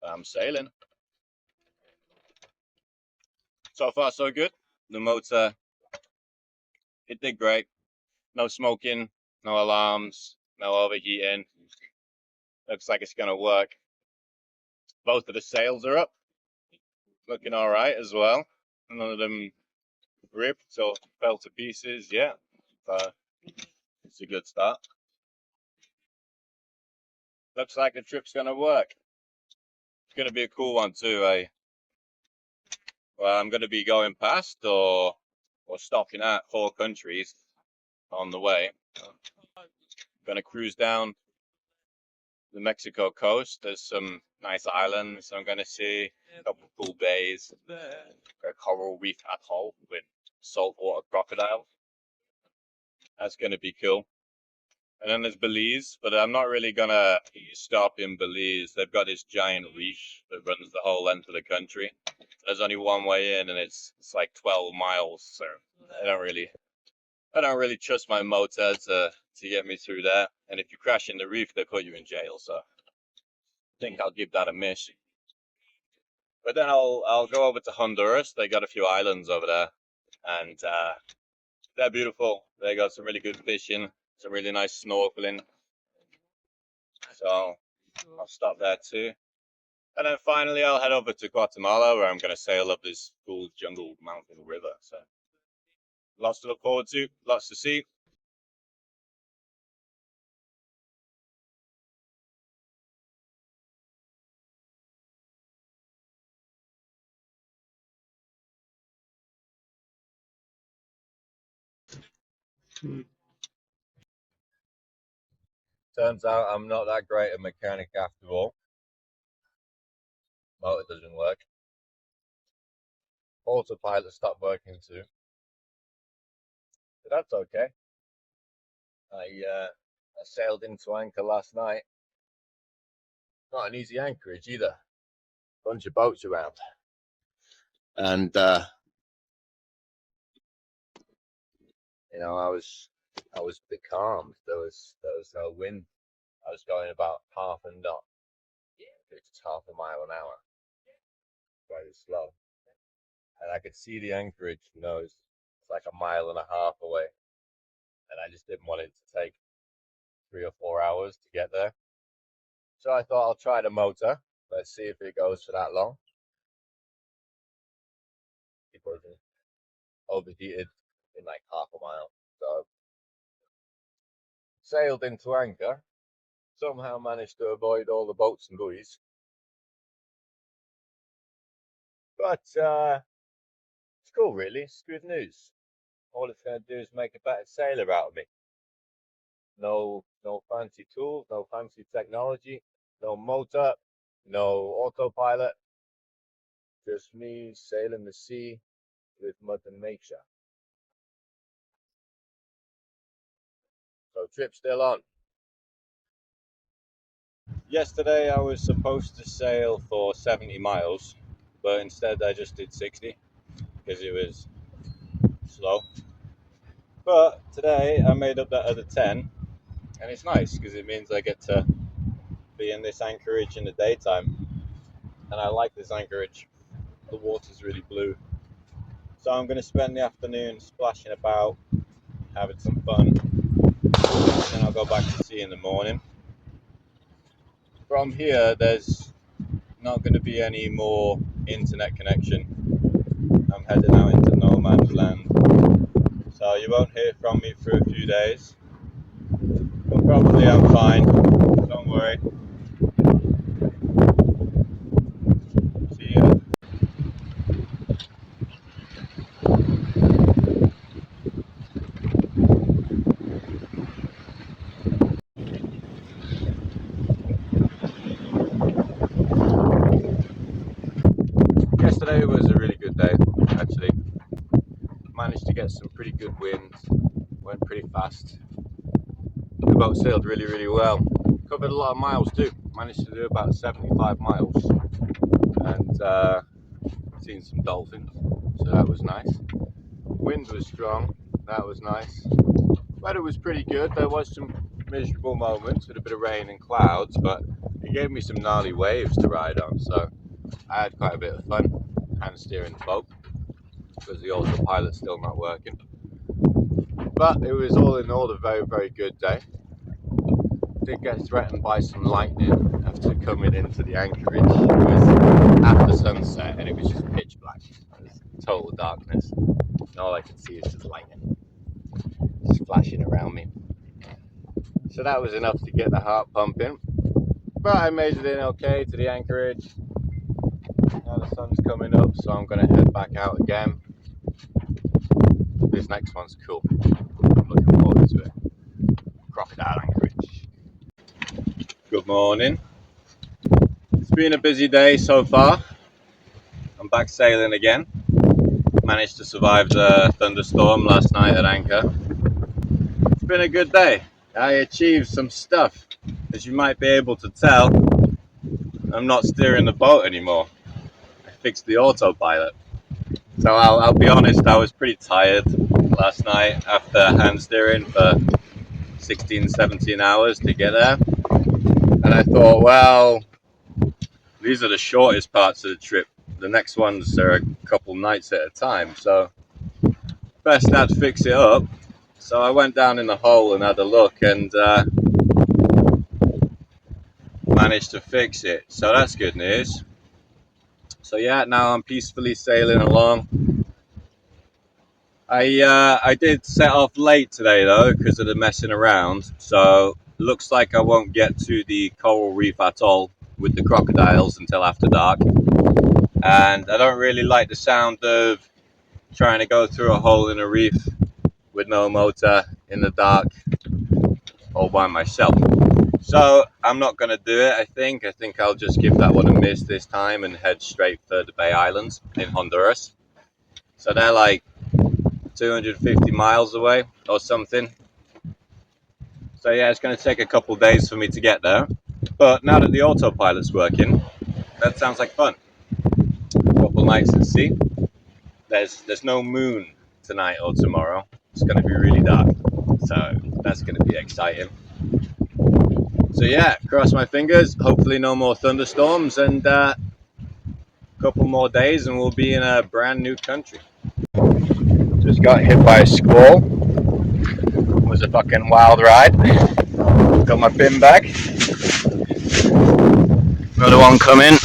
I'm sailing. So far, so good. The motor, it did great. No smoking, no alarms, no overheating. Looks like it's going to work. Both of the sails are up. Looking all right as well. None of them ripped or fell to pieces yet. It's a good start. Looks like the trip's going to work. It's going to be a cool one too, eh? Well, I'm going to be going past or stopping at 4 countries on the way. I'm going to cruise down the Mexico coast. There's some nice islands I'm going to see, a couple of cool bays, a coral reef atoll with saltwater crocodiles. That's going to be cool. And then there's Belize, but I'm not really going to stop in Belize. They've got this giant reef that runs the whole length of the country. There's only one way in, and it's like 12 miles. So I don't really trust my motor to get me through there. And if you crash in the reef, they put you in jail. So I think I'll give that a miss. But then I'll go over to Honduras. They got a few islands over there, and they're beautiful. They got some really good fishing, some really nice snorkeling. So I'll stop there too. And then finally, I'll head over to Guatemala, where I'm going to sail up this cool jungle mountain river. So lots to look forward to, lots to see. Turns out I'm not that great a mechanic after all. Motor doesn't work. Autopilot stopped working too. But that's okay. I sailed into anchor last night. Not an easy anchorage either. Bunch of boats around. And I was becalmed. There was no wind. I was going about half a knot. It's half a mile an hour. Very slow. And I could see the anchorage, it's like a mile and a half away. And I just didn't want it to take 3 or 4 hours to get there. So I thought I'll try the motor. Let's see if it goes for that long. It wasn't overheated in like half a mile. So sailed into anchor. Somehow managed to avoid all the boats and buoys. But it's cool, really. It's good news. All it's going to do is make a better sailor out of me. No fancy tools, no fancy technology, no motor, no autopilot. Just me sailing the sea with Mother Nature. So trip still on. Yesterday I was supposed to sail for 70 miles, but instead I just did 60 because it was slow. But today I made up that other 10, and it's nice because it means I get to be in this anchorage in the daytime, and I like this anchorage. The water's really blue, so I'm going to spend the afternoon splashing about, having some fun, and then I'll go back to sea in the morning. From here there's not going to be any more internet connection. I'm heading out into no man's land, so you won't hear from me for a few days, but probably I'm fine, don't worry. See ya. Yesterday was a really good day, actually. Managed to get some pretty good wind, went pretty fast. The boat sailed really, really well. Covered a lot of miles too. Managed to do about 75 miles, and seen some dolphins, so that was nice. Wind was strong, that was nice. Weather was pretty good. There was some miserable moments with a bit of rain and clouds, but He gave me some gnarly waves to ride on, so I had quite a bit of fun hand steering the boat because the autopilot's still not working. But it was all in all a very, very good day. Did get threatened by some lightning after coming into the anchorage. It was after sunset and it was just pitch black. It was total darkness. And all I could see is just lightning just flashing around me. So that was enough to get the heart pumping. But I made it in okay to the anchorage. Now the sun's coming up, so I'm going to head back out again. This next one's cool. I'm looking forward to it. Crocodile anchorage. Good morning. It's been a busy day so far. I'm back sailing again. Managed to survive the thunderstorm last night at anchor. It's been a good day. I achieved some stuff. As you might be able to tell, I'm not steering the boat anymore. I fixed the autopilot. So I'll be honest, I was pretty tired last night after hand steering for 16, 17 hours to get there. And I thought, well, these are the shortest parts of the trip. The next ones are a couple nights at a time. So best I'd fix it up. So I went down in the hole and had a look and managed to fix it. So that's good news. So yeah, now I'm peacefully sailing along. I did set off late today though because of the messing around. So looks like I won't get to the coral reef at all with the crocodiles until after dark. And I don't really like the sound of trying to go through a hole in a reef with no motor in the dark all by myself. So I'm not going to do it, I think. I think I'll just give that one a miss this time and head straight for the Bay Islands in Honduras. So they're like 250 miles away or something. So yeah, it's going to take a couple days for me to get there. But now that the autopilot's working, that sounds like fun. A couple nights at sea. There's no moon tonight or tomorrow. It's going to be really dark. So that's going to be exciting. So yeah, cross my fingers. Hopefully no more thunderstorms and a couple more days and we'll be in a brand new country. Just got hit by a squall. It was a fucking wild ride. Got my bin bag. Another one coming.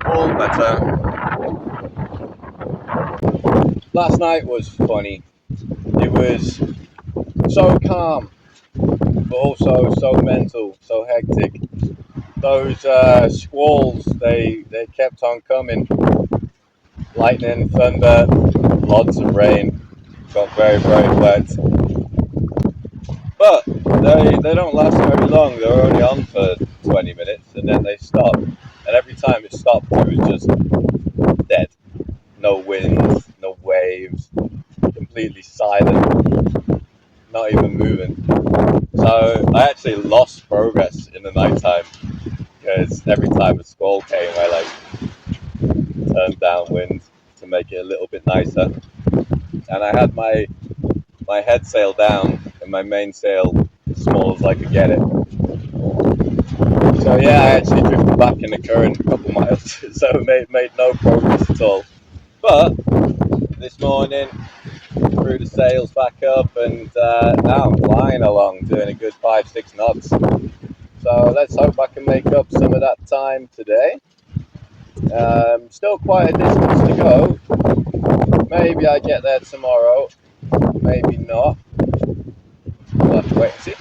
All better. Last night was funny. It was so calm, but also so mental, so hectic. Those squalls, they kept on coming. Lightning, thunder, lots of rain. Got very, very wet. But they don't last very long. They were only on for 20 minutes and then they stopped. And every time it stopped, it was just dead. No wind, no waves, completely silent, not even moving. So I actually lost progress in the nighttime because every time a squall came, I like turned downwind to make it a little bit nicer. And I had my head sail down and my mainsail small as I could get it. So yeah, I actually drifted back in the current a couple miles, so made no progress at all. But this morning, threw the sails back up, and now I'm flying along, doing a good 5-6 knots. So let's hope I can make up some of that time today. Still quite a distance to go. Maybe I get there tomorrow, maybe not. We'll have to wait and see.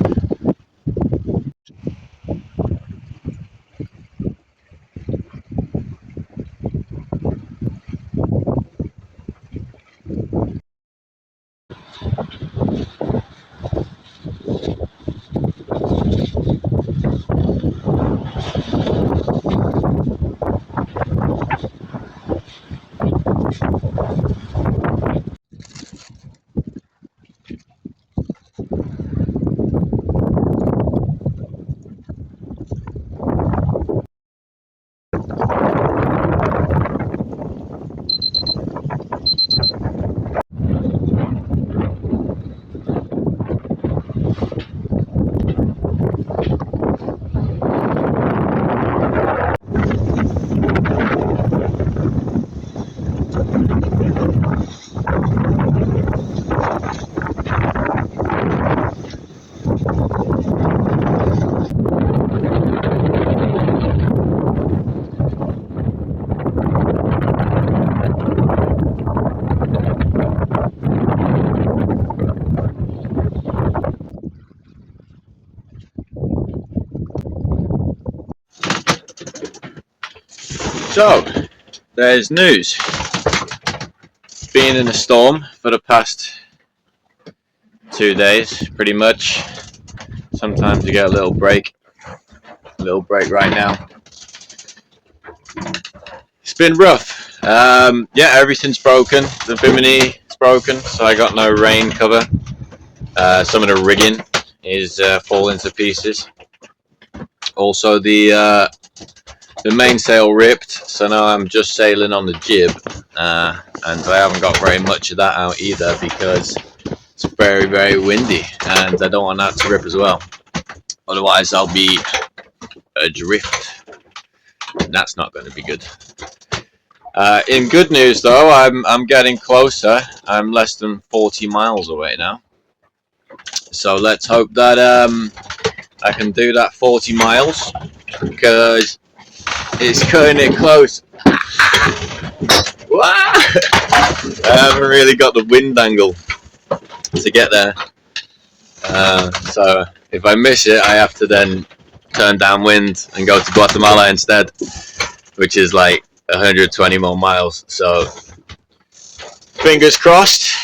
So, there's news. Been in a storm for the past 2 days, pretty much. Sometimes you get a little break right now. It's been rough. Yeah, everything's broken. The bimini is broken, so I got no rain cover. Some of the rigging is falling to pieces. Also, the mainsail ripped, so now I'm just sailing on the jib, and I haven't got very much of that out either because it's very, very windy, and I don't want that to rip as well. Otherwise, I'll be adrift, and that's not going to be good. In good news, though, I'm getting closer. I'm less than 40 miles away now, so let's hope that I can do that 40 miles because it's cutting it close. I haven't really got the wind angle to get there, so if I miss it, I have to then turn downwind and go to Guatemala instead, which is like 120 more miles. So fingers crossed.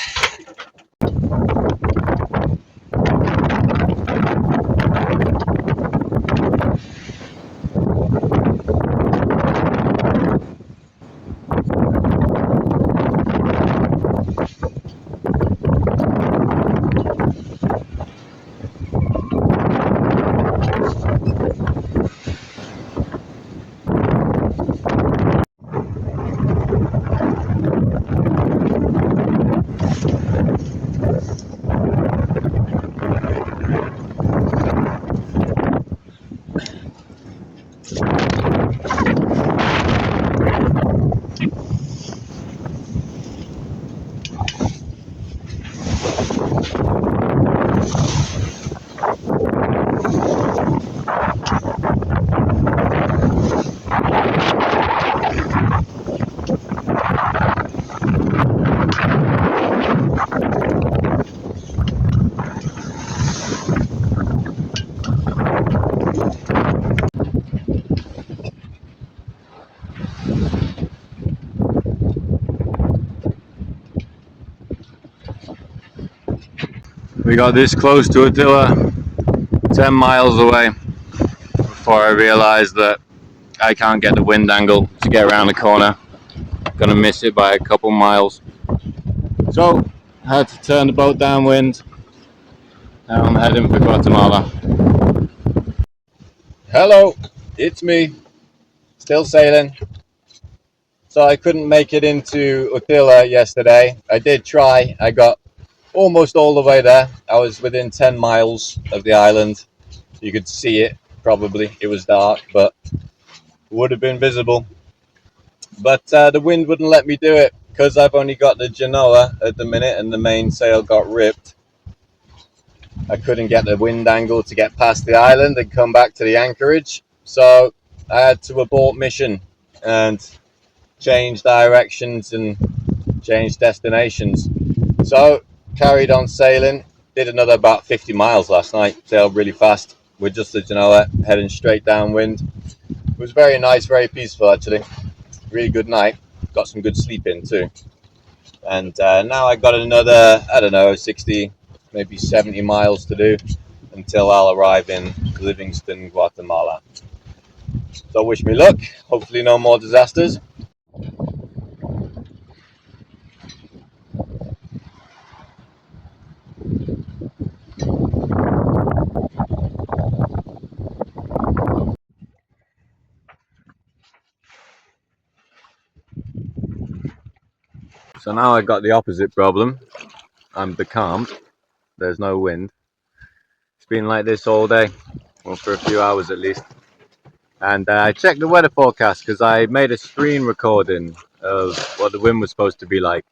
We got this close to Attila, 10 miles away, before I realised that I can't get the wind angle to get around the corner. Gonna miss it by a couple miles. So, I had to turn the boat downwind. Now I'm heading for Guatemala. Hello, it's me, still sailing. So I couldn't make it into Attila yesterday. I did try. I got almost all the way there. I was within 10 miles of the island. You could see it, probably. It was dark, but it would have been visible. But the wind wouldn't let me do it because I've only got the Genoa at the minute and the mainsail got ripped. I couldn't get the wind angle to get past the island and come back to the anchorage. So I had to abort mission and change directions and change destinations. So carried on sailing, did another about 50 miles last night, sailed really fast with just the Genoa heading straight downwind. It was very nice, very peaceful actually, really good night, got some good sleep in too. And now I got another, I don't know, 60, maybe 70 miles to do until I'll arrive in Livingston, Guatemala. So wish me luck, hopefully no more disasters. So now I got the opposite problem. I'm becalmed. There's no wind. It's been like this all day, well, for a few hours at least. And I checked the weather forecast because I made a screen recording of what the wind was supposed to be like.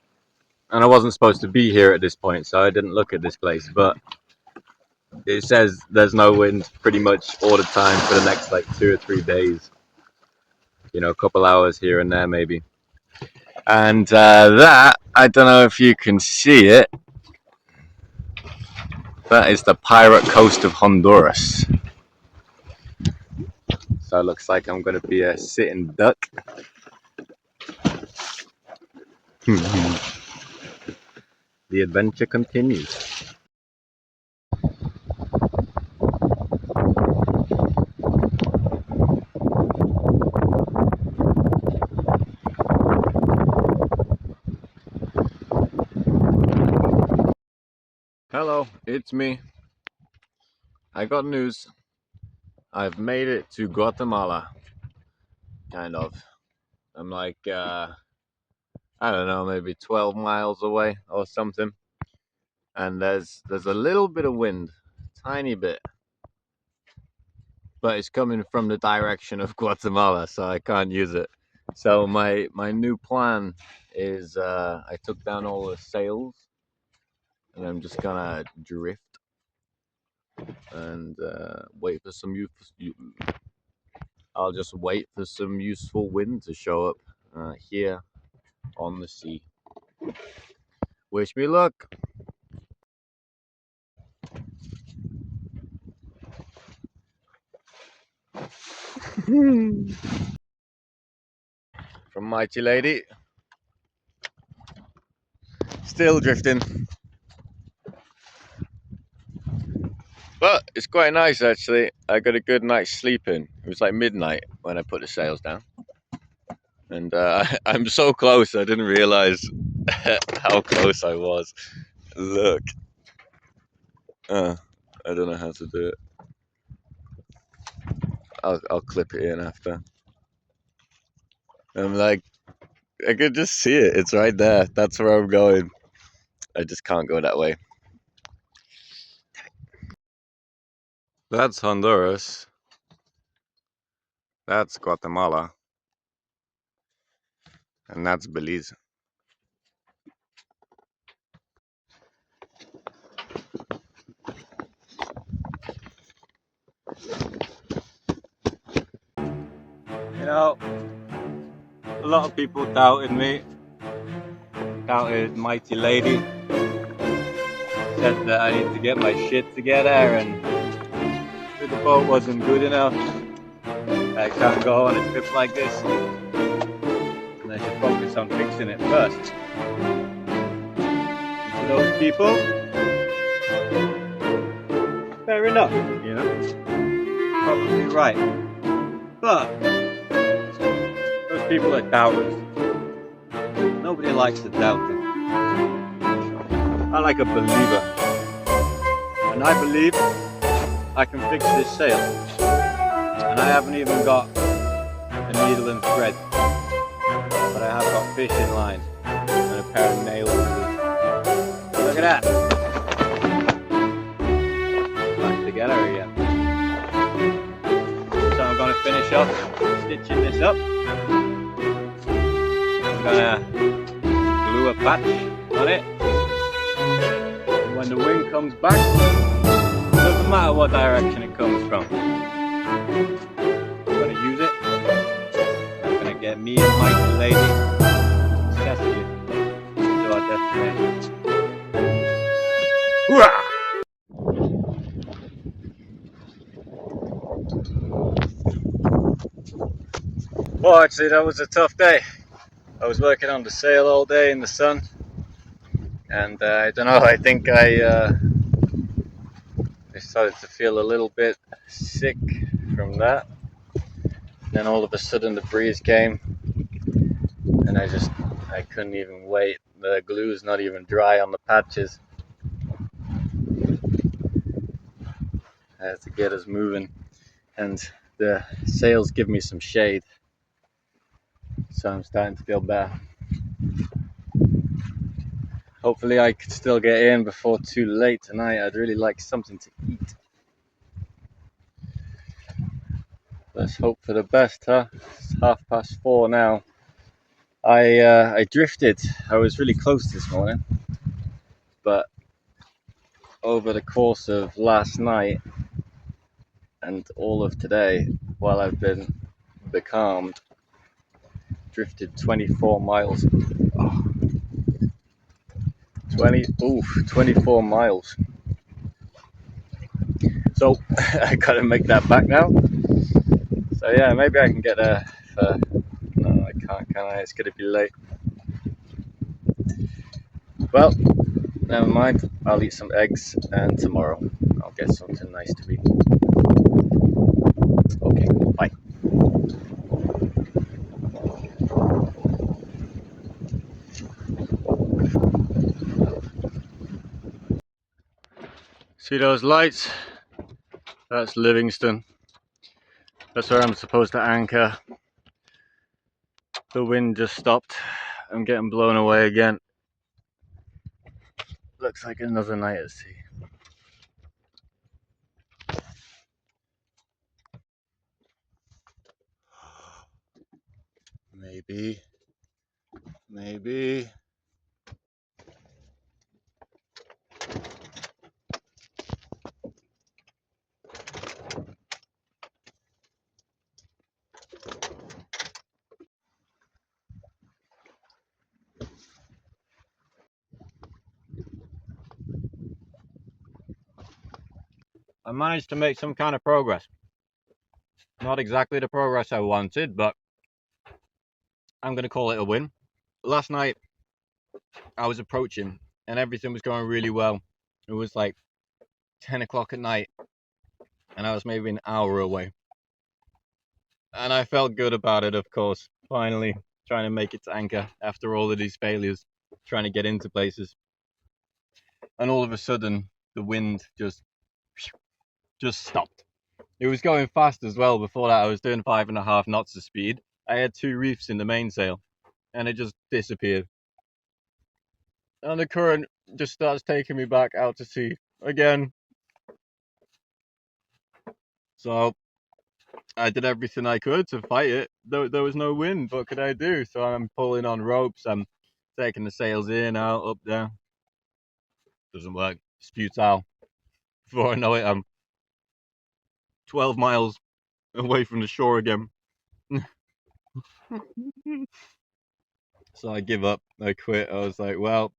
And I wasn't supposed to be here at this point, so I didn't look at this place. But it says there's no wind pretty much all the time for the next like 2 or 3 days. You know, a couple hours here and there maybe. And that, I don't know if you can see it, that is the pirate coast of Honduras. So it looks like I'm going to be a sitting duck. The adventure continues. Hello, it's me. I got news. I've made it to Guatemala. Kind of. I'm like, I don't know, maybe 12 miles away or something. And there's a little bit of wind, tiny bit. But it's coming from the direction of Guatemala, so I can't use it. So my new plan is I took down all the sails and I'm just gonna drift and wait for some I'll just wait for some useful wind to show up here on the sea. Wish me luck. From Mighty Lady. Still drifting. But it's quite nice actually. I got a good night's sleep in. It was like midnight when I put the sails down. And I'm so close, I didn't realize how close I was. Look. I don't know how to do it. I'll clip it in after. I'm like, I could just see it. It's right there. That's where I'm going. I just can't go that way. That's Honduras. That's Guatemala. And that's Belize. You know, a lot of people doubted me. Doubted Mighty Lady. Said that I need to get my shit together and that the boat wasn't good enough. I can't go on a trip like this. And I should focus on fixing it first. And to those people, fair enough, you know. Probably right. But those people are doubters. Nobody likes to doubt them. I like a believer. And I believe I can fix this sail. And I haven't even got a needle and thread. But I have got fishing line and a pair of nails. Look at that. Back together again. So I'm going to finish off stitching this up. I'm going to glue a patch on it. And when the wind comes back, it doesn't matter what direction it comes from. I'm going to use it. I'm going to get get me and my lady successfully to our destination. Hurrah! Well, actually, that was a tough day. I was working on the sail all day in the sun, and I don't know, I think I started to feel a little bit sick from that. Then all of a sudden the breeze came, and I couldn't even wait. The glue's not even dry on the patches. I had to get us moving, and the sails give me some shade, so I'm starting to feel better. Hopefully I could still get in before too late tonight. I'd really like something to eat. Let's hope for the best, huh? It's 4:30 now. I drifted. I was really close this morning, but over the course of last night and all of today, while I've been becalmed, drifted 24 miles. Oh, 24 miles. So I gotta make that back now. So yeah, maybe I can get there for, no, I can't, can I? It's gonna be late. Well, never mind. I'll eat some eggs, and tomorrow I'll get something nice to eat. Okay, bye. See those lights? That's Livingston. That's where I'm supposed to anchor. The wind just stopped. I'm getting blown away again. Looks like another night at sea. Maybe. I managed to make some kind of progress. Not exactly the progress I wanted, but I'm going to call it a win. Last night, I was approaching and everything was going really well. It was like 10 o'clock at night, and I was maybe an hour away. And I felt good about it, of course. Finally, trying to make it to anchor after all of these failures, trying to get into places. And all of a sudden, the wind just stopped. It was going fast as well. Before that, I was doing 5.5 knots of speed. I had 2 reefs in the mainsail, and it just disappeared. And the current just starts taking me back out to sea again. So I did everything I could to fight it. There was no wind. What could I do? So I'm pulling on ropes. I'm taking the sails in, out, up, down. Doesn't work. It's futile. Before I know it, I'm 12 miles away from the shore again. So I give up. I quit. I was like, well,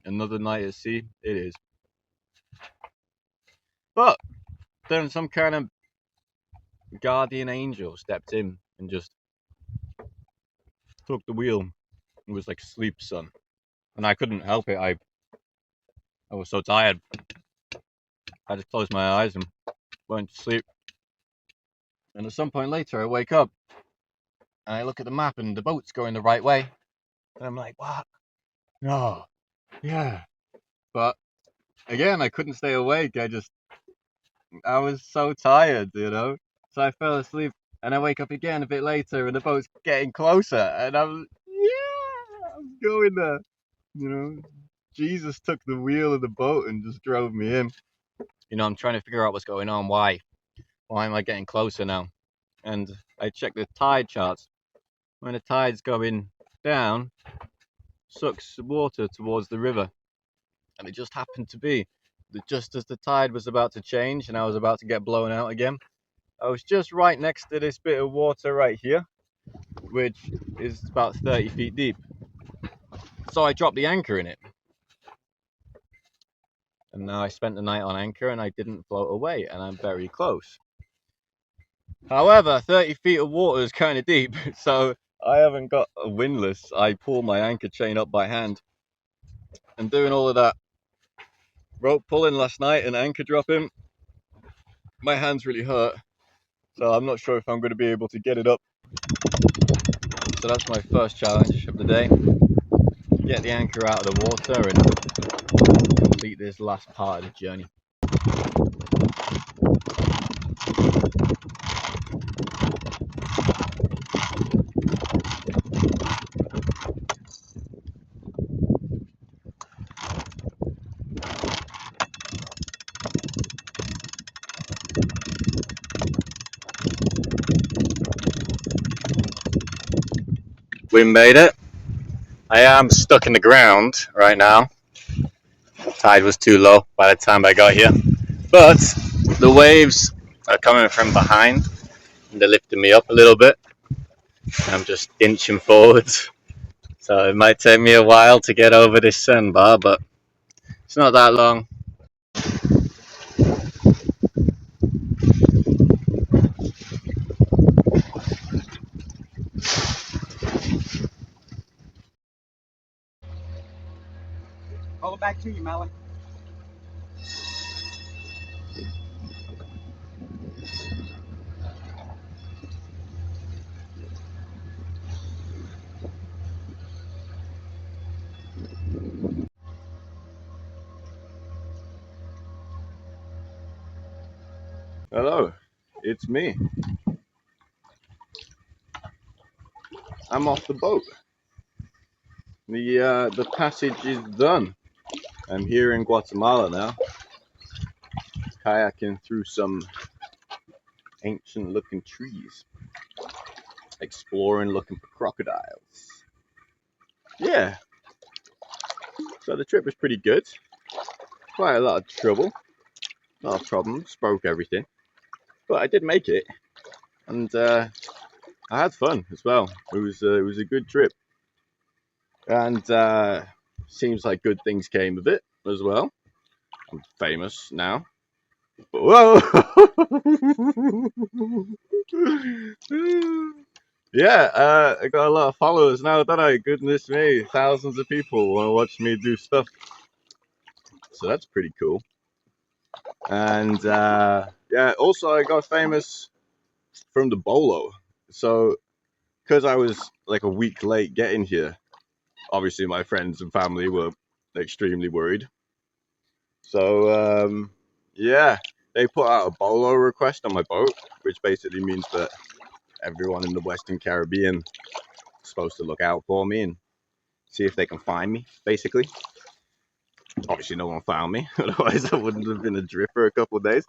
another night at sea it is. But then some kind of guardian angel stepped in and just took the wheel. It was like, sleep, son. And I couldn't help it. I was so tired. I just closed my eyes and went to sleep. And at some point later, I wake up and I look at the map and the boat's going the right way. And I'm like, what? No. Yeah. But again, I couldn't stay awake. I was so tired, you know? So I fell asleep and I wake up again a bit later and the boat's getting closer. And I'm going there. You know, Jesus took the wheel of the boat and just drove me in. You know, I'm trying to figure out what's going on. Why am I getting closer now? And I checked the tide charts. When the tide's going down, sucks water towards the river. And it just happened to be that just as the tide was about to change and I was about to get blown out again, I was just right next to this bit of water right here. which is about 30 feet deep. So I dropped the anchor in it. And now I spent the night on anchor and I didn't float away, and I'm very close. However, 30 feet of water is kind of deep, so I haven't got a windlass. I pull my anchor chain up by hand. And doing all of that rope pulling last night and anchor dropping, my hands really hurt. So I'm not sure if I'm going to be able to get it up. So that's my first challenge of the day. Get the anchor out of the water and complete this last part of the journey. We made it. I am stuck in the ground right now. Tide was too low by the time I got here. But the waves are coming from behind and they're lifting me up a little bit. I'm just inching forwards. So it might take me a while to get over this sandbar, but it's not that long. Call it back to you, Mally. Hello, it's me. I'm off the boat. The passage is done. I'm here in Guatemala now, kayaking through some ancient looking trees, exploring, looking for crocodiles. Yeah, so the trip was pretty good. Quite a lot of trouble, a lot of problems, broke everything, but I did make it, and I had fun as well. It was a good trip, and seems like good things came of it as well. I'm famous now. Whoa! Yeah, I got a lot of followers now, don't I? Goodness me, thousands of people want to watch me do stuff. So that's pretty cool. And yeah, also I got famous from the bolo. So because I was like a week late getting here, obviously my friends and family were extremely worried. So yeah, they put out a bolo request on my boat, which basically means that everyone in the Western Caribbean is supposed to look out for me and see if they can find me, basically. Obviously no one found me, otherwise I wouldn't have been adrift for a couple of days.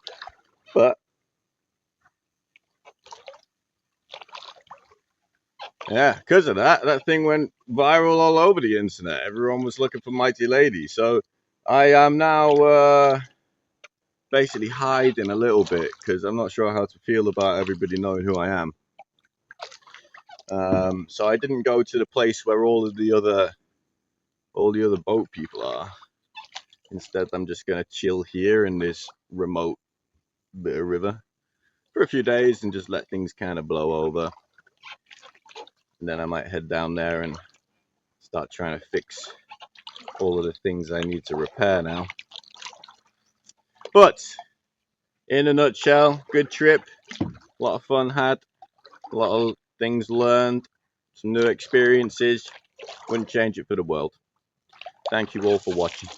But yeah, because of that, that thing went viral all over the internet. Everyone was looking for Mighty Lady. So I am now basically hiding a little bit because I'm not sure how to feel about everybody knowing who I am. So I didn't go to the place where all the other boat people are. Instead, I'm just gonna chill here in this remote bit of river for a few days and just let things kind of blow over. And then I might head down there and start trying to fix all of the things I need to repair now. But in a nutshell, good trip, a lot of fun had, a lot of things learned, some new experiences. Wouldn't change it for the world. Thank you all for watching.